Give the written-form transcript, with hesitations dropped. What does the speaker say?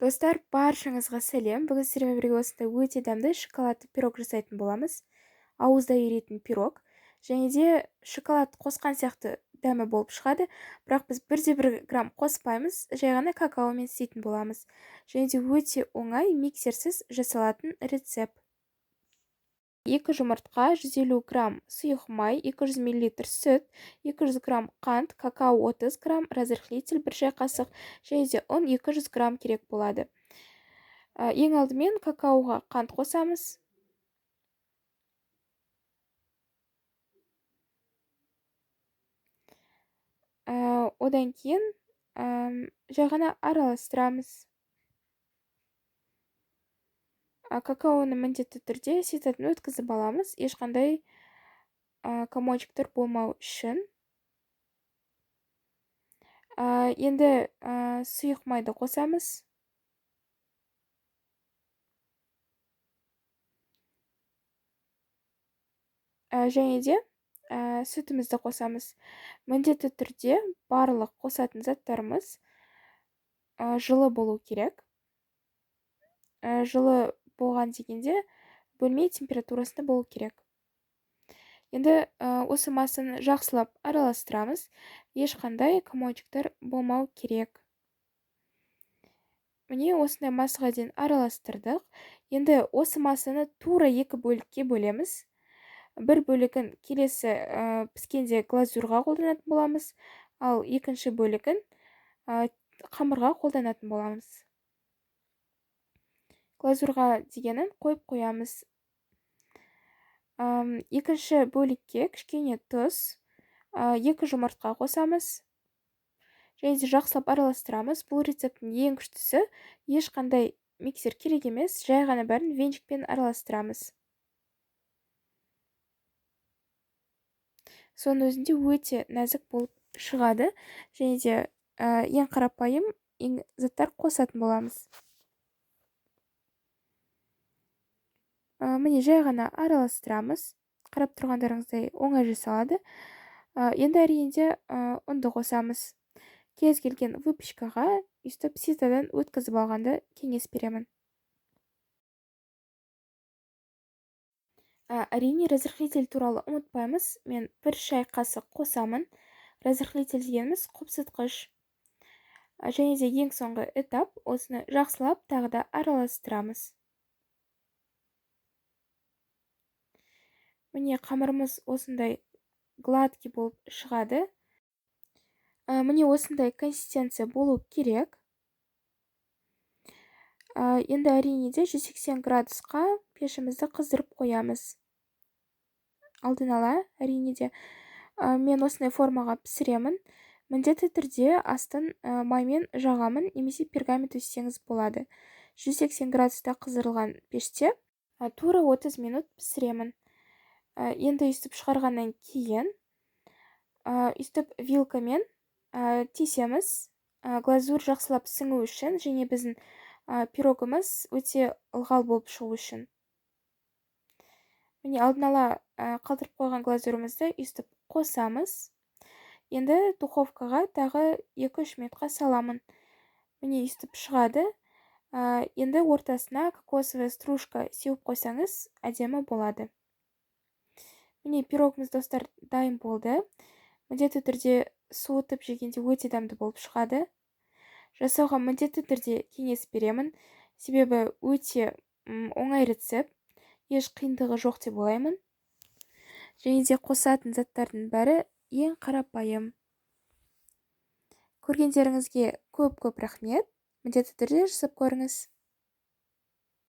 Достар, баршаңызға сәлем. Бүгін сіздермен бірге осындай өте дәмді шоколадты пирог жасайтын боламыз. Ауызда еритін пирог. Және де шоколад қосқан сияқты дәмі болып шығады. Бірақ біз 1,1 грамм қоспаймыз, жай ғана какаомен істейтін боламыз. Және де өте оңай, миксерсіз жасалатын рецепт. 2 жұмыртқа, 150 грамм сұйық май, 200 мл сүт, 200 грамм қант, какао 30 грамм, разрыхлитель 1 шай қасық, және де ұн 200 грамм керек болады. Ең алдымен какаоға қант қосамыз. Одан кейін жай ғана араластырамыз. Какаоны міндетті түрде ситатын өткізіп аламыз, ешқандай комочектер болмау үшін. Енді сұйық майды қосамыз. Және де сүтімізді қосамыз. Міндетті түрде барлық қосатын заттарымыз жылы болу керек. Жылы болған дегенде бөлме температурасында болу керек. Енді осы массаны жақсылап араластырамыз. Ешқандай комочектер болмау керек. Міне осындай массаға дейін араластырдық. Енді осы массаны тура 2 бөлікке бөлеміз. Бір бөлігін келесі піскенде глазурға қолданатын боламыз, ал екінші бөлігін қамырға қолданатын боламыз. Глазурға дегенін қойып қоямыз. Екінші бөлікке кішкене тұз, 2 жұмыртқа қосамыз. Және де жақсылап араластырамыз. Бұл рецепттің ең күштісі, ешқандай миксер керек емес, жай ғана бәрін венчикпен араластырамыз. Соның өзінде өте нәзік болып шығады, және де ең қарапайым заттар қосатын боламыз. Міне жай ғана араластырамыз. Қарап тұрғандарыңыздай оңай жасалады. Енді әрине ұнды қосамыз. Кез келген выпечкаға өйстіп ситадан өткізіп алғанды кеңес беремін. Әрине разрыхлитель туралы ұмытпаймыз. Мен 1 шай қасық қосамын. Разрыхлитель дегеніміз қопсытқыш. Және де ең соңғы этап, осыны жақсылап тағы да араластырамыз. Міне қамырымыз осындай гладкий болып шығады. Міне осындай консистенция болу керек. Енді әрине де 180 градусқа пешімізді қыздырып қоямыз. Алдын ала әрине де мен осындай формаға пісіремін. Міндетті түрде астын маймен жағамын, немесе пергамент төсеңіз болады. 180 градуста қыздырылған пеште тура 30 минут пісіремін. Енді үстіп шығарғаннан кейін үстіп вилкамен тесеміз. Глазур жақсылап сіңу үшін, және біздің пирогымыз өте ылғал болып шығу үшін. Міне алдын ала қалдырып қойған глазурымызды үстіп қосамыз. Енді духовкаға тағы 2-3 минутқа саламын. Міне үстіп шығады. Енді ортасына кокосовая стружка сеуіп қойсаңыз, әдемі болады. Міне пирогымыз, достар, дайын болды. Міндетті түрде суытып жегенде өте дәмді болып шығады. Жасауға міндетті түрде кеңес беремін. Себебі өте оңай рецепт. Еш қиындығы жоқ деп ойлаймын. Және де қосатын заттардың бәрі ең қарапайым. Көргендеріңізге көп рахмет. Міндетті түрде жасап көріңіз.